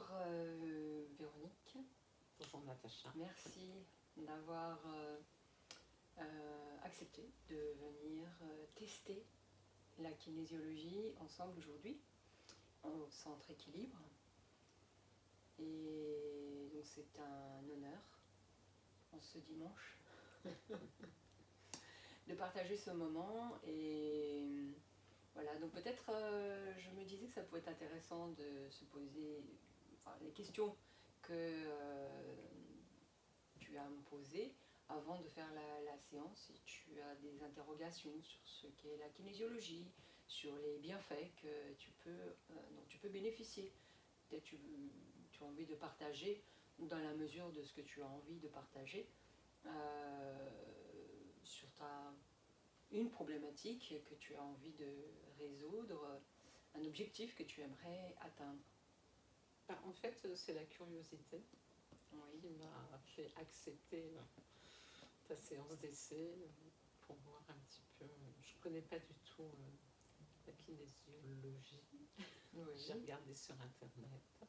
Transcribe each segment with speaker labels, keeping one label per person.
Speaker 1: Bonjour Véronique.
Speaker 2: Bonjour Natacha.
Speaker 1: Merci d'avoir accepté de venir tester la kinésiologie ensemble aujourd'hui au Centre Équilibre. Et donc c'est un honneur en ce dimanche de partager ce moment. Et voilà, donc peut-être je me disais que ça pouvait être intéressant de se poser les questions que tu as à me poser avant de faire la séance. Si tu as des interrogations sur ce qu'est la kinésiologie, sur les bienfaits dont tu peux bénéficier, peut-être tu as envie de partager dans la mesure de ce que tu as envie de partager sur une problématique que tu as envie de résoudre, un objectif que tu aimerais atteindre.
Speaker 2: En fait, c'est la curiosité
Speaker 1: Oui.
Speaker 2: qui m'a fait accepter ta séance d'essai pour voir un petit peu. Je ne connais pas du tout la kinésiologie.
Speaker 1: Oui.
Speaker 2: J'ai regardé sur Internet.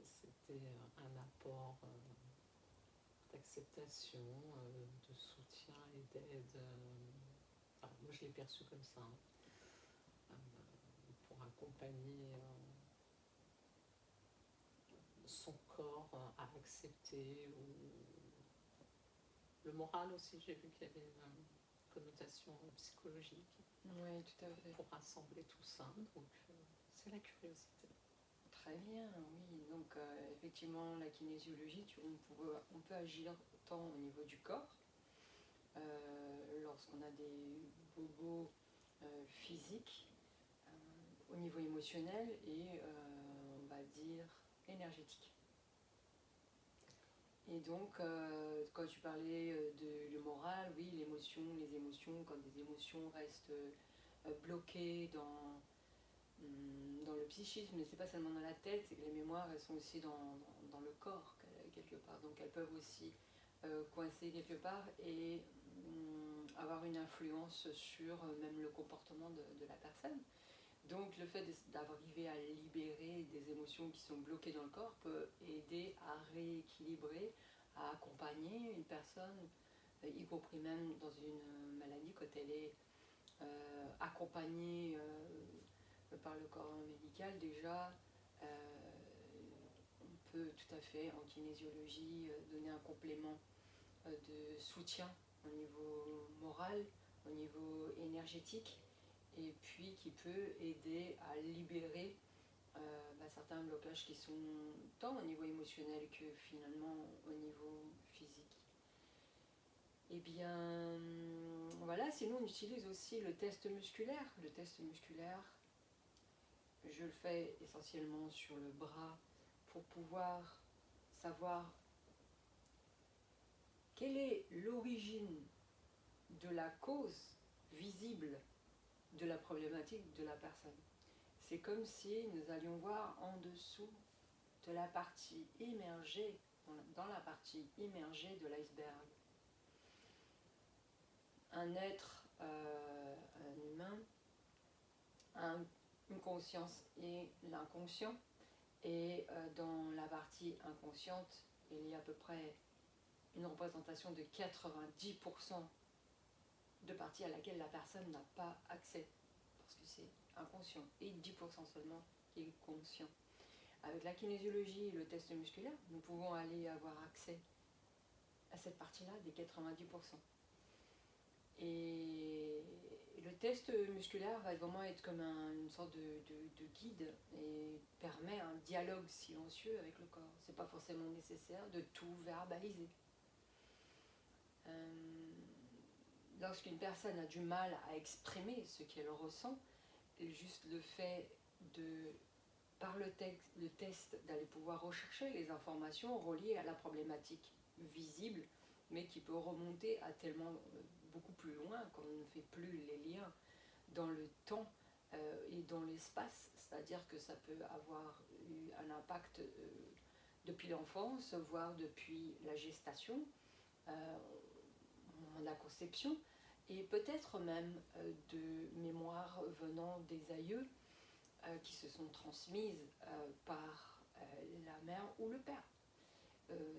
Speaker 2: C'était un apport d'acceptation, de soutien et d'aide. Moi, je l'ai perçu comme ça, pour accompagner son corps à accepter, ou le moral aussi. J'ai vu qu'il y avait une connotation psychologique.
Speaker 1: Oui, tout à fait.
Speaker 2: Pour rassembler tout ça, donc c'est la curiosité.
Speaker 1: Très bien, oui. Donc effectivement, la kinésiologie, on peut agir tant au niveau du corps, lorsqu'on a des bobos physiques, au niveau émotionnel et on va dire énergétique. Et donc, quand tu parlais de le moral, oui, les émotions, quand des émotions restent bloquées dans le psychisme, mais c'est pas seulement dans la tête, c'est que les mémoires, elles sont aussi dans le corps, quelque part. Donc elles peuvent aussi coincer quelque part et avoir une influence sur même le comportement de la personne. Donc le fait d'arriver à libérer des émotions qui sont bloquées dans le corps peut aider à rééquilibrer, à accompagner une personne, y compris même dans une maladie, quand elle est accompagnée par le corps médical. Déjà, on peut tout à fait en kinésiologie donner un complément de soutien au niveau moral, au niveau énergétique, et puis qui peut aider à libérer certains blocages qui sont tant au niveau émotionnel que finalement au niveau physique. Et bien voilà, sinon on utilise aussi le test musculaire. Le test musculaire, je le fais essentiellement sur le bras pour pouvoir savoir quelle est l'origine de la cause visible de la problématique de la personne. C'est comme si nous allions voir en dessous de la partie immergée, dans la partie immergée de l'iceberg. Un être, un humain, a une conscience et l'inconscient. Et dans la partie inconsciente, il y a à peu près une représentation de 90% de parties à laquelle la personne n'a pas accès, parce que c'est inconscient, et 10% seulement qui est conscient. Avec la kinésiologie et le test musculaire, nous pouvons aller avoir accès à cette partie-là des 90%. Et le test musculaire va vraiment être comme une sorte de guide et permet un dialogue silencieux avec le corps. C'est pas forcément nécessaire de tout verbaliser. Lorsqu'une personne a du mal à exprimer ce qu'elle ressent, juste le fait par le test, d'aller pouvoir rechercher les informations reliées à la problématique visible, mais qui peut remonter à tellement beaucoup plus loin qu'on ne fait plus les liens dans le temps et dans l'espace. C'est-à-dire que ça peut avoir eu un impact depuis l'enfance, voire depuis la gestation, la conception, et peut-être même de mémoires venant des aïeux qui se sont transmises par la mère ou le père.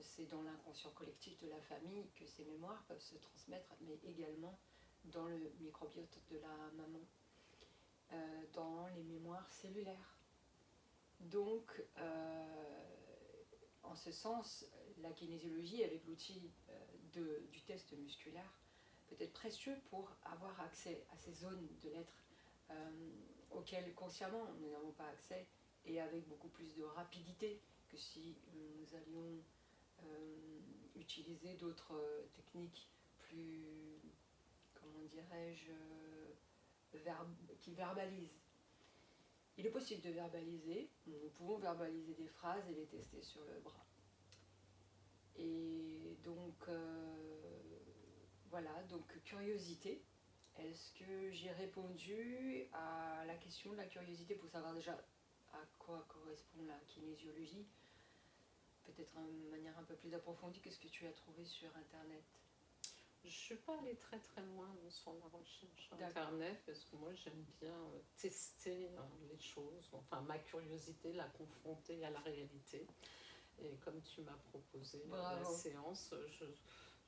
Speaker 1: C'est dans l'inconscient collectif de la famille que ces mémoires peuvent se transmettre, mais également dans le microbiote de la maman, dans les mémoires cellulaires. Donc, en ce sens, la kinésiologie, avec l'outil du test musculaire, peut être précieux pour avoir accès à ces zones de l'être auxquelles consciemment nous n'avons pas accès, et avec beaucoup plus de rapidité que si nous allions utiliser d'autres techniques plus, comment dirais-je, qui verbalisent. Il est possible de verbaliser, nous pouvons verbaliser des phrases et les tester sur le bras. Et donc, voilà, donc curiosité. Est-ce que j'ai répondu à la question de la curiosité pour savoir déjà à quoi correspond la kinésiologie? Peut-être de manière un peu plus approfondie, qu'est-ce que tu as trouvé sur Internet?
Speaker 2: Je ne suis pas allée très très loin sur la recherche sur Internet parce que moi j'aime bien tester les choses, enfin ma curiosité, la confronter à la réalité. Et comme tu m'as proposé la séance,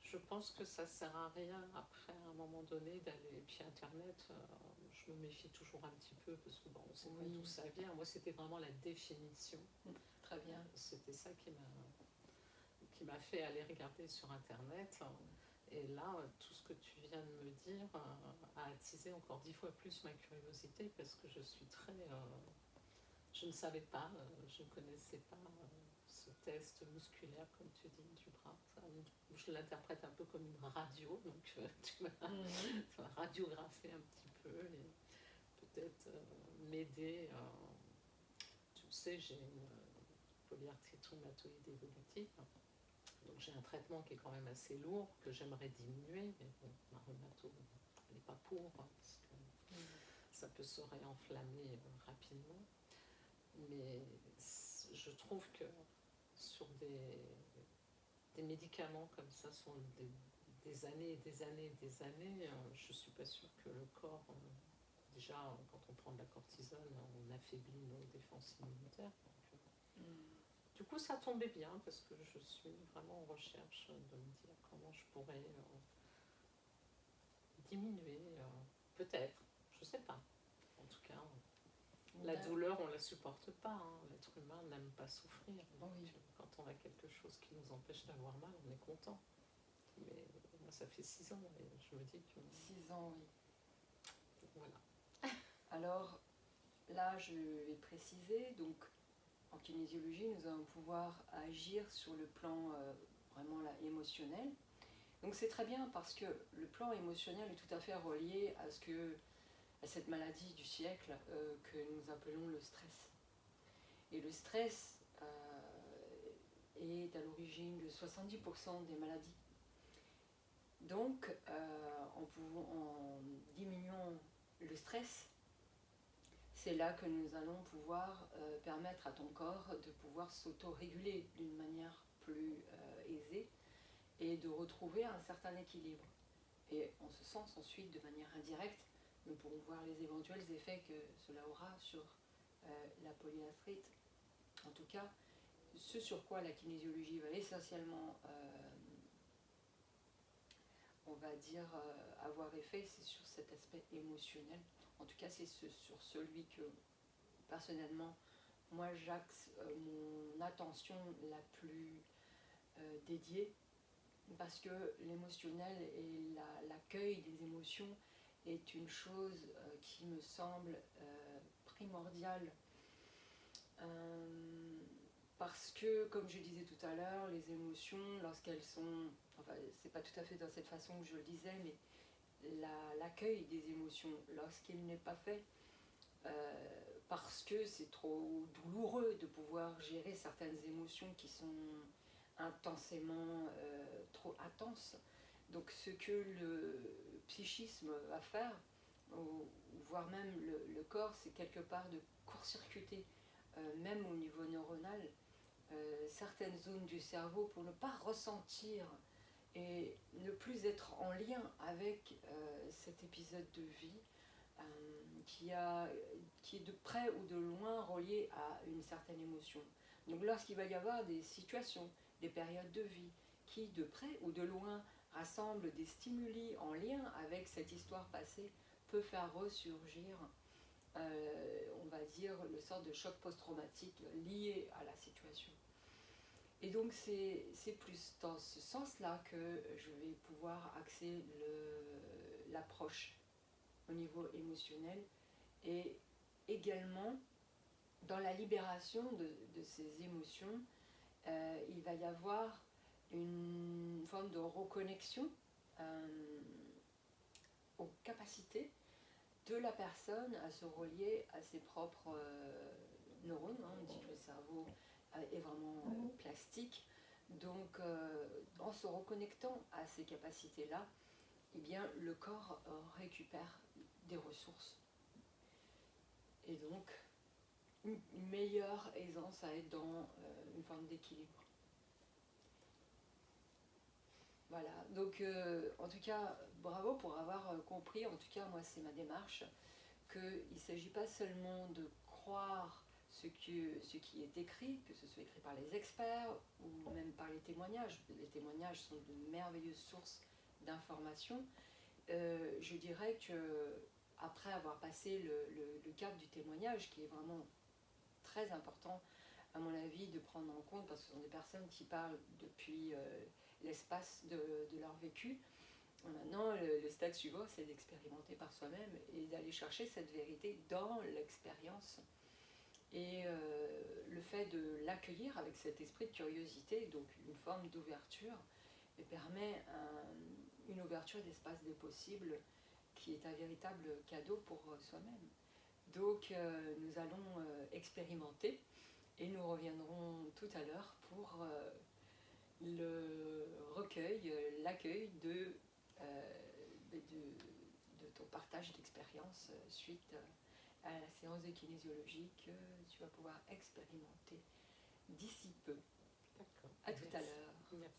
Speaker 2: je pense que ça ne sert à rien après à un moment donné d'aller. Et puis Internet, je me méfie toujours un petit peu parce que bon, on sait pas d'où ça vient. Moi c'était vraiment la définition.
Speaker 1: Très bien.
Speaker 2: C'était ça qui m'a fait aller regarder sur Internet. Et là, tout ce que tu viens de me dire a attisé encore 10 fois plus ma curiosité parce que je suis très... je ne savais pas, je ne connaissais pas ce test musculaire, comme tu dis, du bras. Je l'interprète un peu comme une radio, donc tu m'as radiographé un petit peu et peut-être m'aider. Tu sais, j'ai une polyarthrite rhumatoïde évolutive. Donc j'ai un traitement qui est quand même assez lourd, que j'aimerais diminuer, mais bon, ma rhumato, elle n'est pas pour, parce que ça peut se réenflammer rapidement. Mais je trouve que sur des médicaments comme ça, sur des années et des années et des années, je ne suis pas sûre que le corps, déjà quand on prend de la cortisone, on affaiblit nos défenses immunitaires. Donc, du coup, ça tombait bien parce que je suis vraiment en recherche de me dire comment je pourrais diminuer, peut-être, je ne sais pas. En tout cas, la douleur, on ne la supporte pas. Hein. L'être humain n'aime pas souffrir. Donc, quand on a quelque chose qui nous empêche d'avoir mal, on est content. Mais moi, ça fait 6 ans et je me dis que...
Speaker 1: 6 ans, oui.
Speaker 2: Voilà.
Speaker 1: Alors, là, je vais préciser, donc, en kinésiologie, nous allons pouvoir agir sur le plan vraiment là, émotionnel. Donc c'est très bien parce que le plan émotionnel est tout à fait relié à cette maladie du siècle que nous appelons le stress. Et le stress est à l'origine de 70% des maladies. Donc en diminuant le stress, c'est là que nous allons pouvoir permettre à ton corps de pouvoir s'auto-réguler d'une manière plus aisée et de retrouver un certain équilibre. Et en ce sens, ensuite, de manière indirecte, nous pourrons voir les éventuels effets que cela aura sur la polyarthrite. En tout cas, ce sur quoi la kinésiologie va essentiellement, on va dire, avoir effet, c'est sur cet aspect émotionnel. En tout cas, c'est sur celui que, personnellement, moi, j'axe mon attention la plus dédiée, parce que l'émotionnel et l'accueil des émotions est une chose qui me semble primordiale. Parce que, comme je disais tout à l'heure, les émotions, lorsqu'elles sont... Enfin, c'est pas tout à fait dans cette façon que je le disais, mais l'accueil des émotions, lorsqu'il n'est pas fait, parce que c'est trop douloureux de pouvoir gérer certaines émotions qui sont intensément trop intenses. Donc ce que le psychisme va faire, voire même le corps, c'est quelque part de court-circuiter, même au niveau neuronal, certaines zones du cerveau pour ne pas ressentir et ne plus être en lien avec cet épisode de vie qui est de près ou de loin relié à une certaine émotion. Donc lorsqu'il va y avoir des situations, des périodes de vie qui, de près ou de loin, rassemblent des stimuli en lien avec cette histoire passée, peut faire ressurgir, on va dire, le sort de choc post-traumatique lié à la situation. Et donc c'est plus dans ce sens-là que je vais pouvoir axer l'approche au niveau émotionnel et également dans la libération de ces émotions, il va y avoir une forme de reconnexion aux capacités de la personne à se relier à ses propres neurones. Hein. On dit que le cerveau est vraiment plastique. Donc, en se reconnectant à ces capacités-là, eh bien, le corps récupère des ressources. Et donc, une meilleure aisance à être dans une forme d'équilibre. Voilà, donc en tout cas, bravo pour avoir compris, en tout cas moi c'est ma démarche, qu'il ne s'agit pas seulement de croire ce qui est écrit, que ce soit écrit par les experts ou même par les témoignages. Les témoignages sont de merveilleuses sources d'informations. Je dirais que après avoir passé le cap du témoignage, qui est vraiment très important à mon avis de prendre en compte, parce que ce sont des personnes qui parlent depuis l'espace de leur vécu. Maintenant, le stade suivant, c'est d'expérimenter par soi-même et d'aller chercher cette vérité dans l'expérience. Et le fait de l'accueillir avec cet esprit de curiosité, donc une forme d'ouverture, permet une ouverture d'espace des possibles qui est un véritable cadeau pour soi-même. Donc nous allons expérimenter et nous reviendrons tout à l'heure pour le recueil, l'accueil de ton partage d'expérience suite à la séance de kinésiologie que tu vas pouvoir expérimenter d'ici peu.
Speaker 2: D'accord.
Speaker 1: À tout à l'heure.
Speaker 2: Merci.